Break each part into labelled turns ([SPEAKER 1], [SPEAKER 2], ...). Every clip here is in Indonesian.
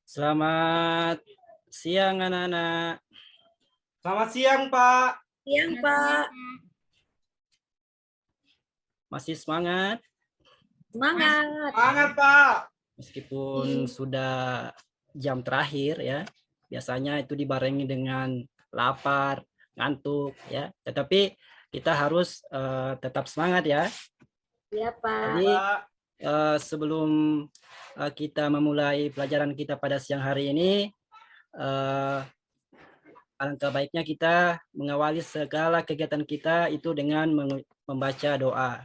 [SPEAKER 1] Selamat siang anak-anak.
[SPEAKER 2] Selamat siang, Pak.
[SPEAKER 3] Siang, Pak.
[SPEAKER 1] Masih semangat?
[SPEAKER 3] Semangat.
[SPEAKER 2] Semangat, Pak.
[SPEAKER 1] Meskipun sudah jam terakhir ya. Biasanya itu dibarengi dengan lapar, ngantuk ya. Tetapi kita harus tetap semangat ya.
[SPEAKER 3] Iya, Pak.
[SPEAKER 1] Jadi sebelum kita memulai pelajaran kita pada siang hari ini, alangkah baiknya kita mengawali segala kegiatan kita itu dengan membaca doa.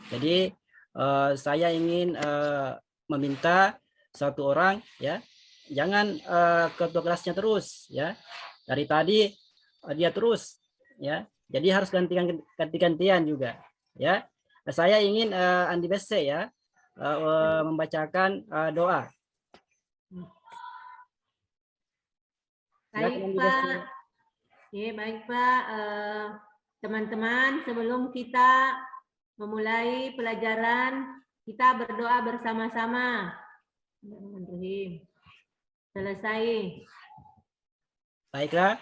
[SPEAKER 1] Jadi saya ingin meminta satu orang ya, jangan ketua kelasnya terus ya. Dari tadi dia terus ya. Jadi harus ganti-gantian juga ya. Saya ingin Andi Bese ya membacakan doa.
[SPEAKER 4] Baik, Pak. Oke, baik, Pak. Teman-teman, sebelum kita memulai pelajaran, kita berdoa bersama-sama. Selesai.
[SPEAKER 1] Baiklah,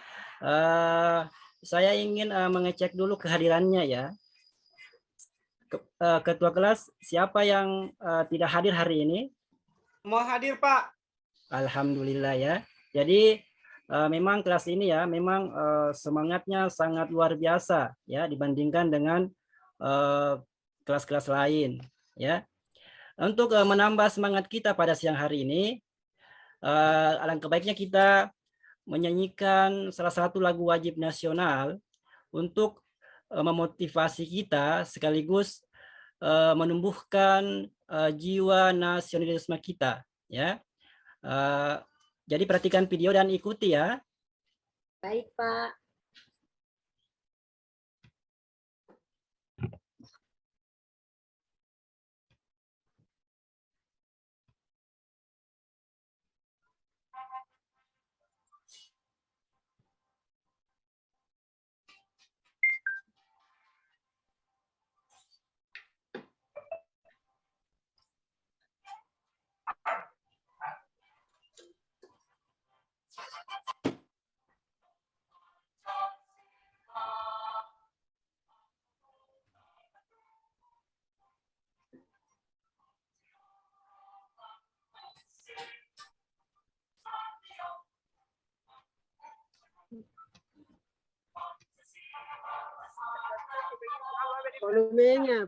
[SPEAKER 1] saya ingin mengecek dulu kehadirannya ya. Ketua kelas, siapa yang tidak hadir hari ini?
[SPEAKER 2] Mau hadir, Pak.
[SPEAKER 1] Alhamdulillah ya. Jadi memang kelas ini ya, memang semangatnya sangat luar biasa ya dibandingkan dengan kelas-kelas lain ya. Untuk menambah semangat kita pada siang hari ini, alangkah baiknya kita menyanyikan salah satu lagu wajib nasional untuk memotivasi kita sekaligus menumbuhkan jiwa nasionalisme kita ya. Jadi perhatikan video dan ikuti ya.
[SPEAKER 3] Baik, Pak.
[SPEAKER 5] Volumenya.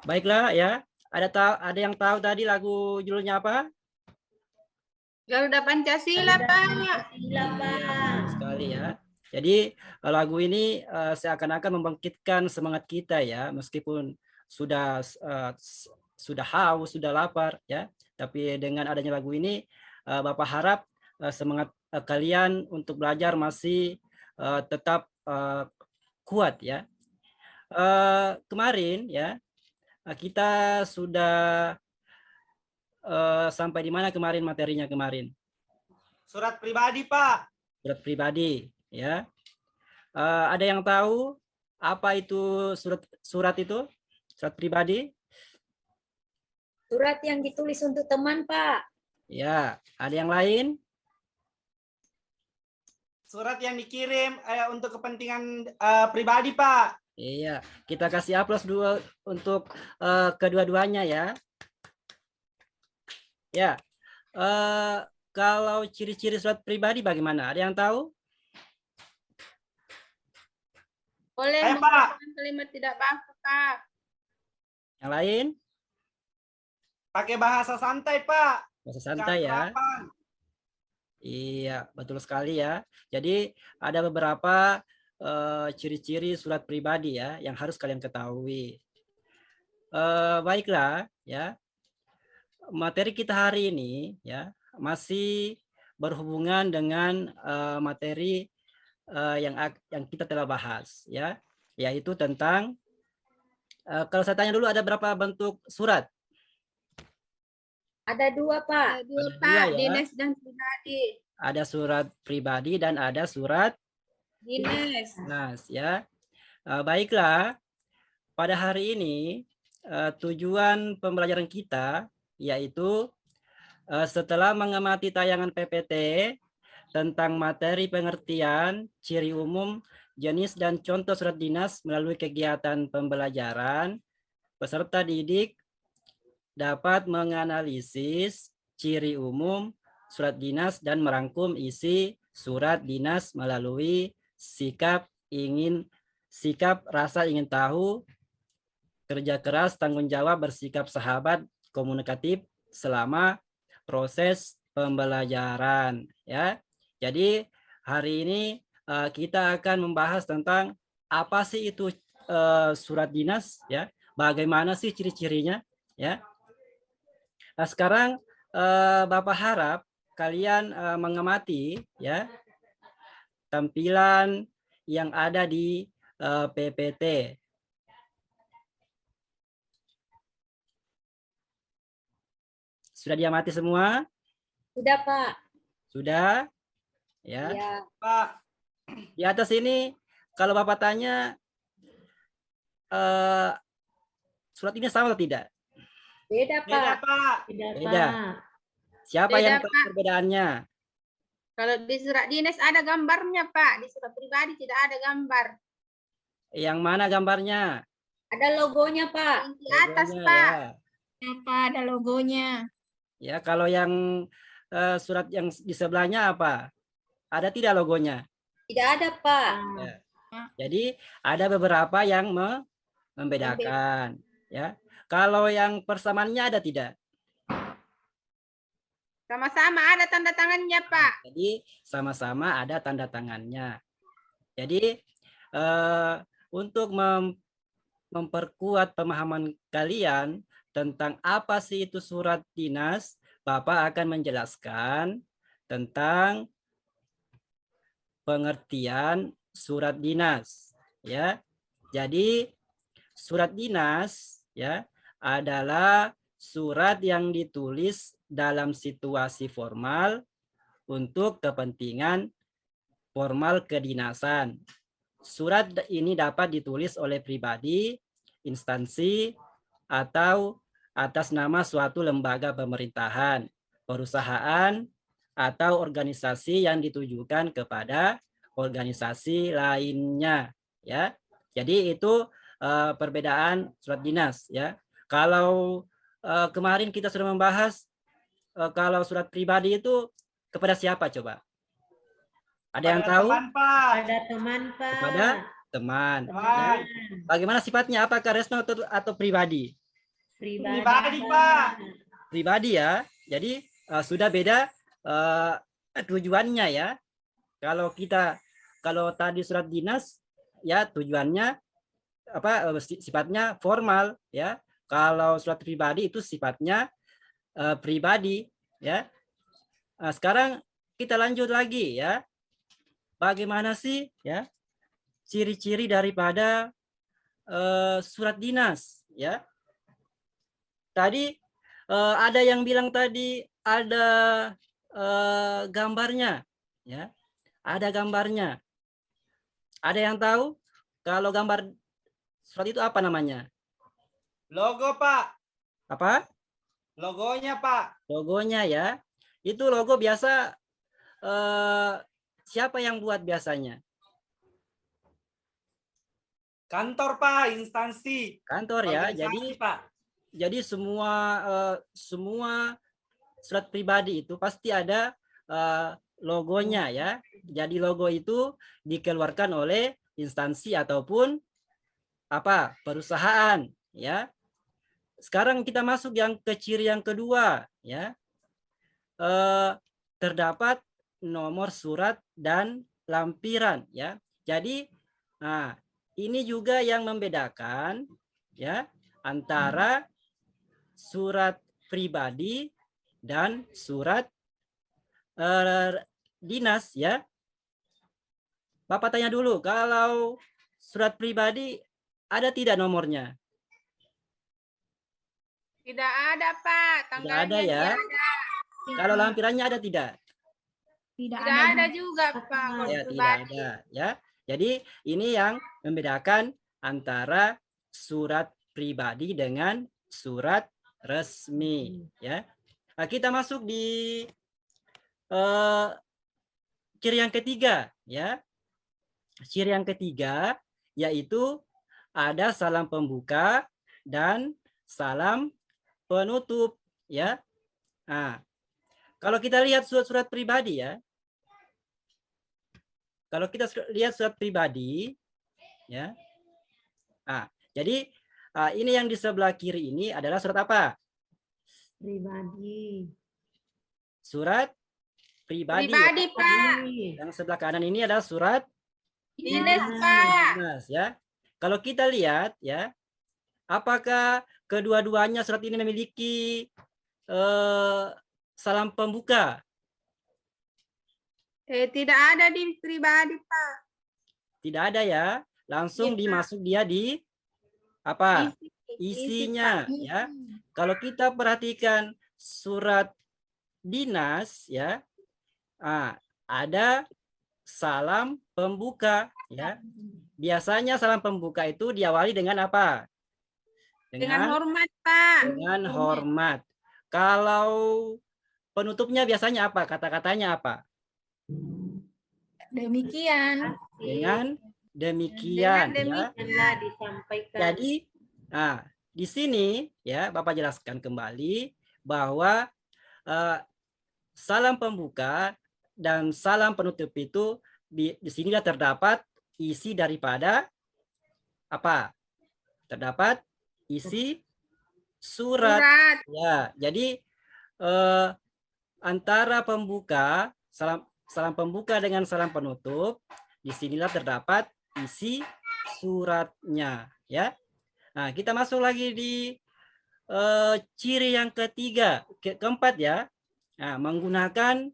[SPEAKER 1] Baiklah ya. Ada yang tahu tadi lagu judulnya apa?
[SPEAKER 4] Garuda Pancasila, Pak.
[SPEAKER 3] Pancasila, Pak.
[SPEAKER 1] Sekali ya. Jadi lagu ini seakan-akan membangkitkan semangat kita ya, meskipun sudah haus, sudah lapar ya. Tapi dengan adanya lagu ini, Bapak harap semangat kalian untuk belajar masih tetap kuat ya. Kemarin ya kita sudah sampai di mana kemarin materinya kemarin?
[SPEAKER 2] Surat pribadi, Pak.
[SPEAKER 1] Surat pribadi ya. Ada yang tahu apa itu surat itu? Surat pribadi?
[SPEAKER 3] Surat yang ditulis untuk teman, Pak.
[SPEAKER 1] Ya, ada yang lain?
[SPEAKER 2] Surat yang dikirim untuk kepentingan pribadi, Pak.
[SPEAKER 1] Iya, kita kasih aplaus dulu untuk kedua-duanya ya. Ya, kalau ciri-ciri surat pribadi bagaimana? Ada yang tahu?
[SPEAKER 4] Boleh
[SPEAKER 2] Pak.
[SPEAKER 4] menggunakan kalimat tidak baku, Pak.
[SPEAKER 1] Yang lain?
[SPEAKER 2] Pakai bahasa santai, Pak.
[SPEAKER 1] Bahasa santai ya. Iya, betul sekali ya. Jadi ada beberapa ciri-ciri surat pribadi ya yang harus kalian ketahui. Baiklah ya. Materi kita hari ini ya masih berhubungan dengan materi yang kita telah bahas ya, yaitu tentang kalau saya tanya dulu, ada berapa bentuk surat?
[SPEAKER 3] Ada dua, Pak.
[SPEAKER 4] Ada dua,
[SPEAKER 1] Ada
[SPEAKER 4] Pak.
[SPEAKER 1] dua, ya.
[SPEAKER 4] Dinas dan pribadi.
[SPEAKER 1] Ada surat pribadi dan ada surat
[SPEAKER 4] Dinas.
[SPEAKER 1] dinas ya. Baiklah, pada hari ini tujuan pembelajaran kita yaitu setelah mengamati tayangan PPT tentang materi pengertian, ciri umum, jenis dan contoh surat dinas melalui kegiatan pembelajaran, peserta didik dapat menganalisis ciri umum surat dinas dan merangkum isi surat dinas melalui sikap, rasa ingin tahu, kerja keras, tanggung jawab, bersikap sahabat, komunikatif selama proses pembelajaran, ya. Jadi hari ini kita akan membahas tentang apa sih itu surat dinas, ya. Bagaimana sih ciri-cirinya, ya. Nah, sekarang Bapak harap kalian mengamati, ya, tampilan yang ada di PPT. Sudah diamati semua?
[SPEAKER 3] Sudah, Pak.
[SPEAKER 1] Sudah? Ya.
[SPEAKER 3] Iya.
[SPEAKER 2] Pak.
[SPEAKER 1] Di atas ini kalau Bapak tanya surat ini sama atau tidak?
[SPEAKER 3] Beda,
[SPEAKER 2] Beda,
[SPEAKER 3] Pak.
[SPEAKER 2] Pak.
[SPEAKER 1] Beda. Siapa
[SPEAKER 4] Beda,
[SPEAKER 1] yang tahu
[SPEAKER 4] Pak.
[SPEAKER 1] perbedaannya?
[SPEAKER 4] Kalau di surat dinas ada gambarnya, Pak. Di surat pribadi tidak ada gambar.
[SPEAKER 1] Yang mana gambarnya?
[SPEAKER 3] Ada logonya, Pak.
[SPEAKER 4] Yang di atas,
[SPEAKER 1] Logonya,
[SPEAKER 4] Pak.
[SPEAKER 1] ya.
[SPEAKER 4] Ya, Pak, ada logonya.
[SPEAKER 1] Ya, kalau yang surat yang di sebelahnya apa? Ada tidak logonya?
[SPEAKER 3] Tidak ada, Pak.
[SPEAKER 1] Ya. Jadi ada beberapa yang membedakan, ya. Kalau yang persamaannya ada tidak?
[SPEAKER 4] Sama-sama ada tanda tangannya, Pak.
[SPEAKER 1] Jadi sama-sama ada tanda tangannya. Jadi untuk memperkuat pemahaman kalian tentang apa sih itu surat dinas, Bapak akan menjelaskan tentang pengertian surat dinas, ya. Jadi surat dinas, ya, adalah surat yang ditulis dalam situasi formal untuk kepentingan formal kedinasan. Surat ini dapat ditulis oleh pribadi, instansi, atau atas nama suatu lembaga pemerintahan, perusahaan, atau organisasi yang ditujukan kepada organisasi lainnya, ya. Jadi itu perbedaan surat dinas, ya. Kalau kemarin kita sudah membahas kalau surat pribadi itu kepada siapa coba? Ada yang
[SPEAKER 2] Pada
[SPEAKER 1] tahu?
[SPEAKER 2] teman, Pak.
[SPEAKER 3] Ada teman, Pak.
[SPEAKER 1] Kepada teman. Ya.
[SPEAKER 2] Teman.
[SPEAKER 1] Bagaimana sifatnya? Apakah resmi atau pribadi?
[SPEAKER 2] Pribadi, Pak.
[SPEAKER 1] Pribadi, ya. Jadi sudah beda tujuannya, ya. Kalau tadi surat dinas, ya, tujuannya apa, sifatnya formal, ya. Kalau surat pribadi itu sifatnya pribadi, ya. Nah, sekarang kita lanjut lagi, ya. Bagaimana sih, ya, ciri-ciri daripada surat dinas, ya. Tadi ada yang bilang tadi ada gambarnya, ya. Ada gambarnya. Ada yang tahu kalau gambar surat itu apa namanya?
[SPEAKER 2] Logo, Pak.
[SPEAKER 1] Apa?
[SPEAKER 2] Logonya, Pak.
[SPEAKER 1] Logonya, ya. Itu logo biasa siapa yang buat biasanya?
[SPEAKER 2] Kantor, Pak. Instansi.
[SPEAKER 1] Kantor, ya.
[SPEAKER 2] Organisasi, Pak.
[SPEAKER 1] Jadi semua surat pribadi itu pasti ada logonya, ya. Jadi logo itu dikeluarkan oleh instansi ataupun apa, perusahaan, ya. Sekarang kita masuk yang ke ciri yang kedua, ya. Terdapat nomor surat dan lampiran, ya. Jadi nah, ini juga yang membedakan, ya, antara surat pribadi dan surat dinas, ya. Bapak tanya dulu, kalau surat pribadi ada tidak nomornya?
[SPEAKER 4] Tidak ada, Pak.
[SPEAKER 1] Tidak ada, ya.
[SPEAKER 4] Tidak ada.
[SPEAKER 1] Kalau lampirannya ada tidak?
[SPEAKER 4] Tidak ada juga, Pak. Kalau
[SPEAKER 1] Ya, tidak
[SPEAKER 4] pribadi.
[SPEAKER 1] ada, ya. Jadi ini yang membedakan antara surat pribadi dengan surat resmi, ya. Nah, kita masuk di ciri yang ketiga, ya. Ciri yang ketiga yaitu ada salam pembuka dan salam penutup, ya. Nah, kalau kita lihat surat-surat pribadi, ya. Kalau kita lihat surat pribadi, ya. Nah, jadi ini yang di sebelah kiri ini adalah surat apa?
[SPEAKER 3] Pribadi.
[SPEAKER 1] Surat pribadi.
[SPEAKER 4] Pribadi,
[SPEAKER 1] Ya.
[SPEAKER 4] Pak.
[SPEAKER 1] Yang sebelah kanan ini adalah surat
[SPEAKER 4] Dinas, Pak.
[SPEAKER 1] dinas, ya. Kalau kita lihat, ya, apakah kedua-duanya surat ini memiliki salam pembuka?
[SPEAKER 4] Tidak ada di pribadi, Pak.
[SPEAKER 1] Tidak ada, ya. Langsung
[SPEAKER 4] Iya, Pak.
[SPEAKER 1] dimasuk dia di apa?
[SPEAKER 4] Isi,
[SPEAKER 1] Isinya,
[SPEAKER 4] Pak.
[SPEAKER 1] ya. Kalau kita perhatikan surat dinas, ya, ada salam pembuka, ya. Biasanya salam pembuka itu diawali dengan apa?
[SPEAKER 4] Dengan hormat, Pak.
[SPEAKER 1] Dengan hormat. Kalau penutupnya biasanya apa? Kata-katanya apa?
[SPEAKER 4] Demikian.
[SPEAKER 1] Dengan demikian,
[SPEAKER 4] Dengan
[SPEAKER 1] ya.
[SPEAKER 3] Telah disampaikan.
[SPEAKER 1] Jadi, di sini, ya, Bapak jelaskan kembali bahwa salam pembuka dan salam penutup itu di sini terdapat isi daripada apa? Terdapat isi surat.
[SPEAKER 4] Surat.
[SPEAKER 1] Ya, jadi antara pembuka salam pembuka dengan salam penutup, disinilah terdapat isi suratnya, ya. Nah, kita masuk lagi di ciri yang keempat, ya. Nah, menggunakan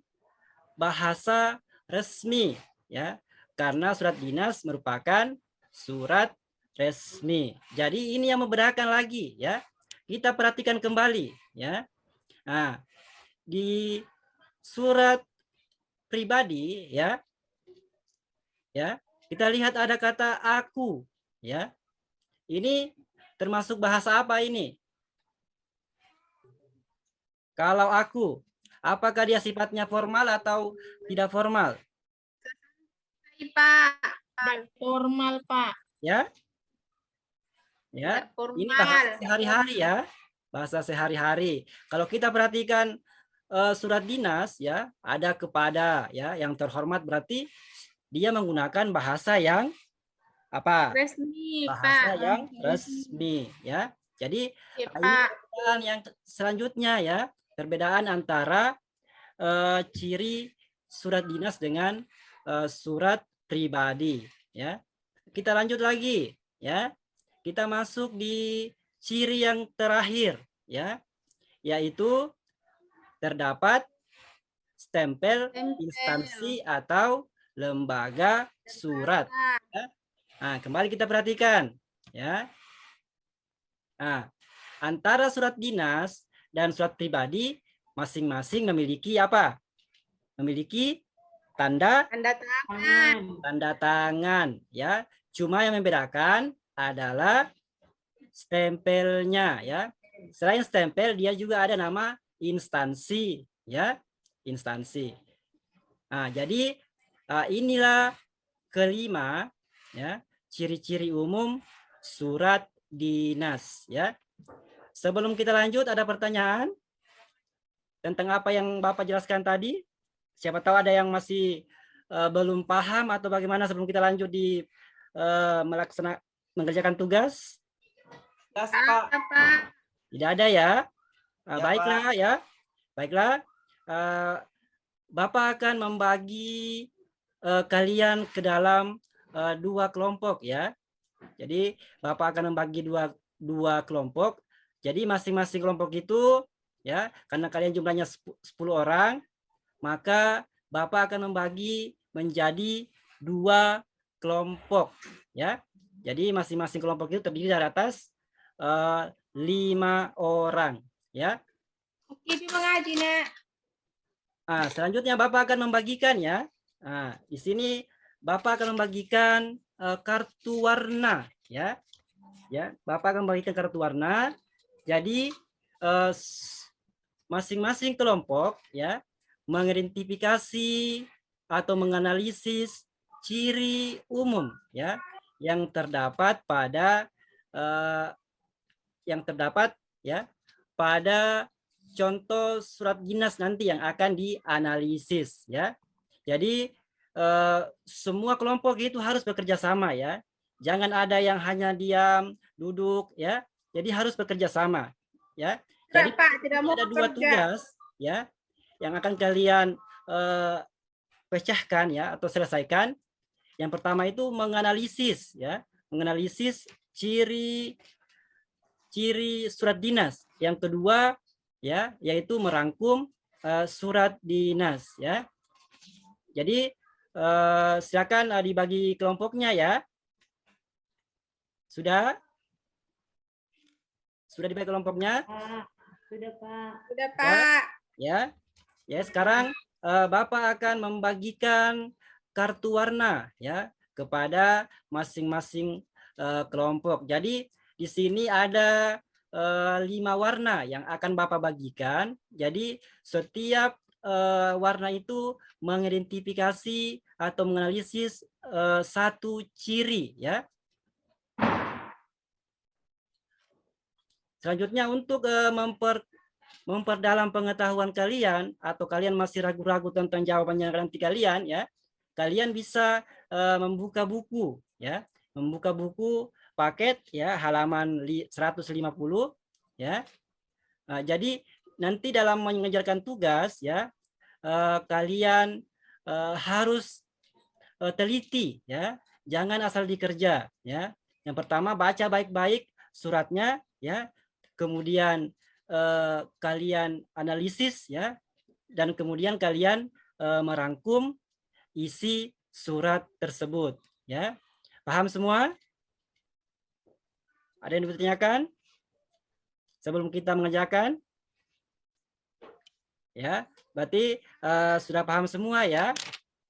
[SPEAKER 1] bahasa resmi, ya, karena surat dinas merupakan surat resmi. Jadi ini yang membedakan lagi, ya. Kita perhatikan kembali, ya. Nah, di surat pribadi, ya, kita lihat ada kata aku, ya. Ini termasuk bahasa apa ini? Kalau aku, apakah dia sifatnya formal atau tidak formal?
[SPEAKER 4] Pak.
[SPEAKER 3] Formal, Pak.
[SPEAKER 1] Ya, ya.
[SPEAKER 4] Tidak
[SPEAKER 1] Ini bahasa
[SPEAKER 4] formal.
[SPEAKER 1] sehari-hari, ya, bahasa sehari-hari. Kalau kita perhatikan surat dinas, ya, ada kepada, ya, yang terhormat berarti dia menggunakan bahasa yang apa?
[SPEAKER 4] Resmi,
[SPEAKER 1] Bahasa
[SPEAKER 4] Pak.
[SPEAKER 1] yang resmi, ya. Jadi
[SPEAKER 4] Ya,
[SPEAKER 1] ini
[SPEAKER 4] Pak.
[SPEAKER 1] perbedaan yang selanjutnya, ya, perbedaan antara ciri surat dinas dengan surat pribadi, ya. Kita lanjut lagi, ya. Kita masuk di ciri yang terakhir, ya, yaitu terdapat stempel instansi atau lembaga surat. Ya. Nah, kembali kita perhatikan, ya. Nah, antara surat dinas dan surat pribadi masing-masing memiliki apa? Memiliki tanda tangan, ya. Cuma yang membedakan adalah stempelnya, ya. Selain stempel, dia juga ada nama instansi, ya, instansi. Nah, jadi inilah kelima, ya, ciri-ciri umum surat dinas, ya. Sebelum kita lanjut, ada pertanyaan tentang apa yang Bapak jelaskan tadi? Siapa tahu ada yang masih belum paham atau bagaimana sebelum kita lanjut di mengerjakan tugas?
[SPEAKER 2] Pak.
[SPEAKER 1] Tidak ada, ya.
[SPEAKER 2] Ya,
[SPEAKER 1] Baiklah, ya. Baiklah. Bapak akan membagi kalian ke dalam dua kelompok, ya. Jadi Bapak akan membagi dua kelompok. Jadi masing-masing kelompok itu, ya, karena kalian jumlahnya 10 orang, maka Bapak akan membagi menjadi 2 kelompok, ya. Jadi masing-masing kelompok itu terdiri dari atas 5 orang, ya.
[SPEAKER 4] Oke, terima kasih, Nak.
[SPEAKER 1] Nah, selanjutnya Bapak akan membagikan, ya. Nah, di sini Bapak akan membagikan kartu warna, ya. ya, Bapak akan bagikan kartu warna. Jadi masing-masing kelompok ya mengidentifikasi atau menganalisis ciri umum ya yang terdapat pada pada contoh surat dinas nanti yang akan dianalisis ya. Jadi semua kelompok itu harus bekerja sama ya. Jangan ada yang hanya diam, duduk ya. Jadi harus bekerja sama ya. Jadi
[SPEAKER 4] Pak, tidak mau
[SPEAKER 1] ada dua
[SPEAKER 4] bekerja.
[SPEAKER 1] tugas ya yang akan kalian pecahkan ya atau selesaikan. Yang pertama itu menganalisis ya, menganalisis ciri surat dinas. Yang kedua ya yaitu merangkum surat dinas ya. Jadi silakan dibagi kelompoknya ya. Sudah dibagi kelompoknya?
[SPEAKER 3] Sudah, Pak.
[SPEAKER 4] Sudah, Pak.
[SPEAKER 1] Ya. Ya, sekarang Bapak akan membagikan kartu warna ya kepada masing-masing kelompok. Jadi di sini ada 5 warna yang akan Bapak bagikan. Jadi setiap warna itu mengidentifikasi atau menganalisis satu ciri ya. Selanjutnya untuk memperdalam pengetahuan kalian atau kalian masih ragu-ragu tentang jawabannya nanti kalian ya, kalian bisa membuka buku ya, membuka buku paket ya halaman 150 ya. Nah, jadi nanti dalam mengerjakan tugas ya kalian harus teliti ya, jangan asal dikerja ya. Yang pertama baca baik-baik suratnya ya, kemudian kalian analisis ya, dan kemudian kalian merangkum isi surat tersebut ya. Paham semua? Ada yang dipertanyakan sebelum kita mengerjakan? Ya, berarti sudah paham semua ya.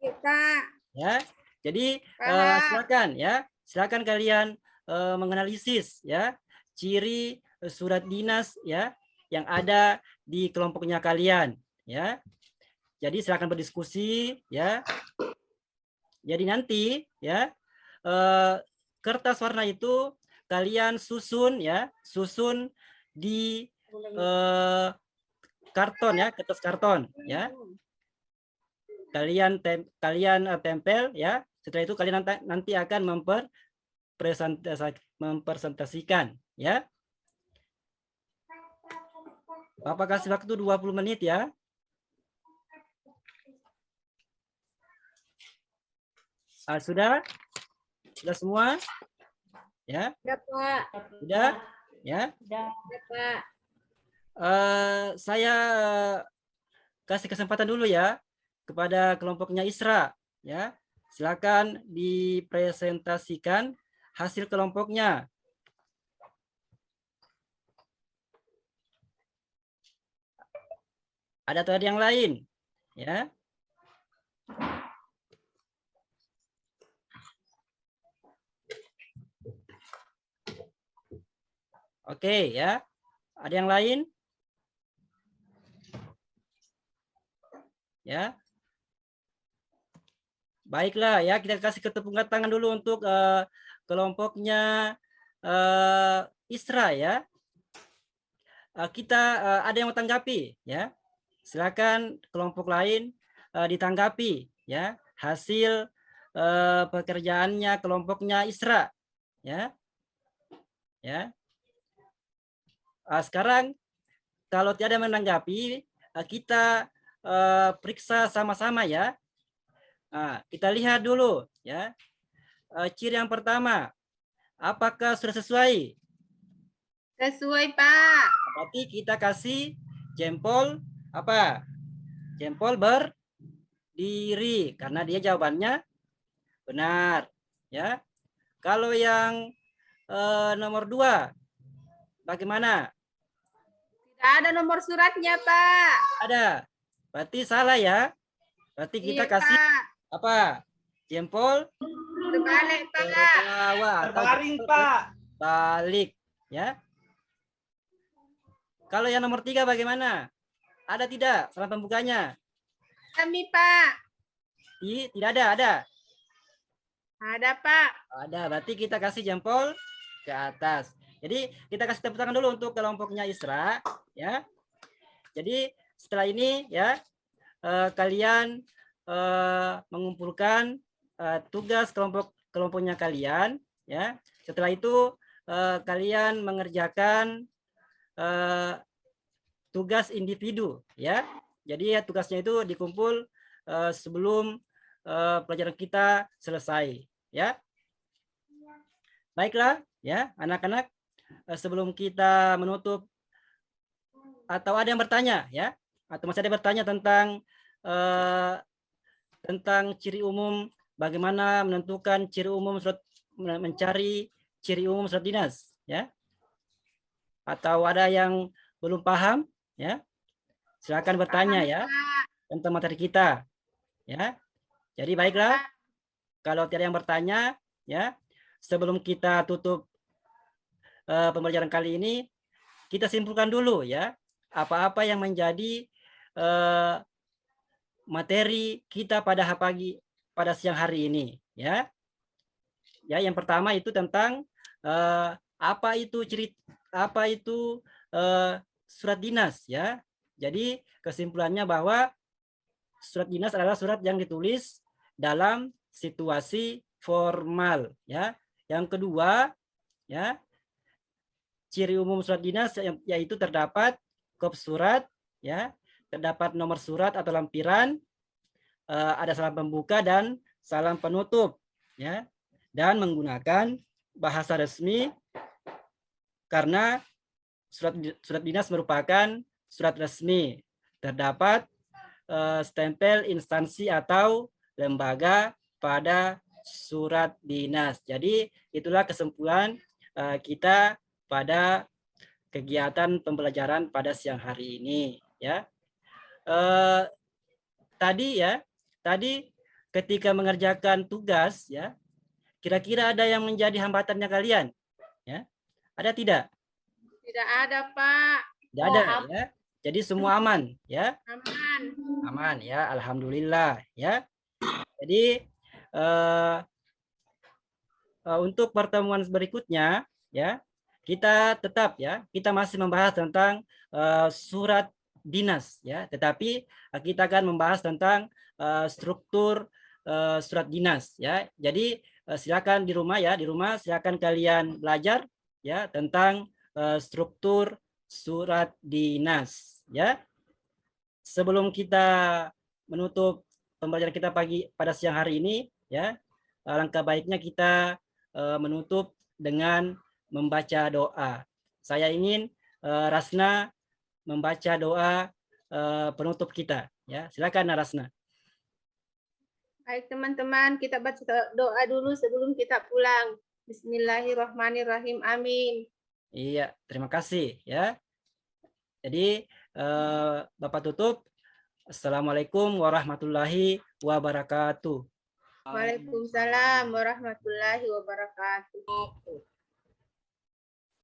[SPEAKER 4] Kita.
[SPEAKER 1] Ya, jadi
[SPEAKER 4] Paham.
[SPEAKER 1] silakan kalian menganalisis ya ciri surat dinas ya yang ada di kelompoknya kalian ya. Jadi silakan berdiskusi ya. Jadi nanti ya kertas warna itu kalian susun ya, susun di karton ya, kertas karton ya. Kalian tempel ya. Setelah itu kalian nanti akan mempresentasikan ya. Bapak kasih waktu 20 menit ya. Sudah semua? Ya.
[SPEAKER 4] Sudah, Pak.
[SPEAKER 1] Sudah? Ya.
[SPEAKER 3] Sudah.
[SPEAKER 4] Sudah, Pak.
[SPEAKER 1] Saya kasih kesempatan dulu ya kepada kelompoknya Isra ya. Silakan dipresentasikan hasil kelompoknya. Ada atau ada yang lain? Ya. Oke ya. Ada yang lain? Ya. Baiklah ya, kita kasih tepuk tangan dulu untuk kelompoknya Isra ya. Kita ada yang mau tanggapi ya. Silakan kelompok lain ditanggapi ya hasil pekerjaannya kelompoknya Isra ya. Ya. Sekarang kalau tiada menanggapi kita periksa sama-sama ya. Kita lihat dulu ya. Ciri yang pertama, apakah sudah sesuai?
[SPEAKER 4] Sesuai, Pak.
[SPEAKER 1] Berarti kita kasih jempol apa? Jempol berdiri karena dia jawabannya benar ya. Kalau yang nomor 2 bagaimana?
[SPEAKER 4] Tidak ada nomor suratnya, Pak.
[SPEAKER 1] Ada. Berarti salah ya. Berarti kita
[SPEAKER 4] Iya,
[SPEAKER 1] kasih
[SPEAKER 4] Pak.
[SPEAKER 1] apa? Jempol
[SPEAKER 4] Terbalik, Pak.
[SPEAKER 1] bawah.
[SPEAKER 2] Terbaring, Pak.
[SPEAKER 1] balik, ya. Kalau yang nomor 3 bagaimana? Ada tidak salam pembukanya?
[SPEAKER 4] Kami, Pak.
[SPEAKER 1] Tidak ada.
[SPEAKER 4] Ada, Pak.
[SPEAKER 1] Ada, berarti kita kasih jempol ke atas. Jadi kita kasih tepuk tangan dulu untuk kelompoknya Isra, ya. Jadi setelah ini ya kalian mengumpulkan tugas kelompoknya kalian, ya. Setelah itu kalian mengerjakan tugas individu, ya. Jadi ya, tugasnya itu dikumpul sebelum pelajaran kita selesai, ya. Baiklah, ya anak-anak, sebelum kita menutup, atau ada yang bertanya, ya, atau masih ada yang bertanya tentang ciri umum, bagaimana menentukan ciri umum surat, mencari ciri umum surat dinas, ya, atau ada yang belum paham, ya, silakan bertanya, ya, tentang materi kita, ya. Jadi baiklah, kalau tidak ada yang bertanya, ya, sebelum kita tutup pembelajaran kali ini, kita simpulkan dulu, ya, apa-apa yang menjadi materi kita pada siang hari ini, ya. Ya, yang pertama itu tentang apa itu surat dinas, ya. Jadi kesimpulannya bahwa surat dinas adalah surat yang ditulis dalam situasi formal, ya. Yang kedua, ya, ciri umum surat dinas yaitu terdapat kop surat, ya, terdapat nomor surat atau lampiran, ada salam pembuka dan salam penutup, ya, dan menggunakan bahasa resmi karena surat dinas merupakan surat resmi, terdapat stempel instansi atau lembaga pada surat dinas. Jadi itulah kesimpulan kita pada kegiatan pembelajaran pada siang hari ini, ya. Tadi ketika mengerjakan tugas, ya, kira-kira ada yang menjadi hambatannya kalian, ya? Ada tidak?
[SPEAKER 4] Tidak ada, Pak.
[SPEAKER 1] Tidak ada, ya. Jadi semua aman, ya?
[SPEAKER 4] Aman.
[SPEAKER 1] Aman, ya. Alhamdulillah, ya. Jadi untuk pertemuan berikutnya, ya, kita tetap, ya, kita masih membahas tentang surat dinas, ya, tetapi kita akan membahas tentang struktur surat dinas, ya. Jadi silakan di rumah, ya, silakan kalian belajar, ya, tentang struktur surat dinas, ya. Sebelum kita menutup pembelajaran kita pada siang hari ini, ya, alangkah baiknya kita menutup dengan membaca doa. Saya ingin Rasna membaca doa penutup kita, ya. Silakan Rasna.
[SPEAKER 4] Baik teman-teman, kita baca doa dulu sebelum kita pulang. Bismillahirrahmanirrahim. Amin.
[SPEAKER 1] Iya, terima kasih, ya. Jadi Bapak tutup. Assalamualaikum warahmatullahi wabarakatuh.
[SPEAKER 4] Waalaikumsalam warahmatullahi wabarakatuh.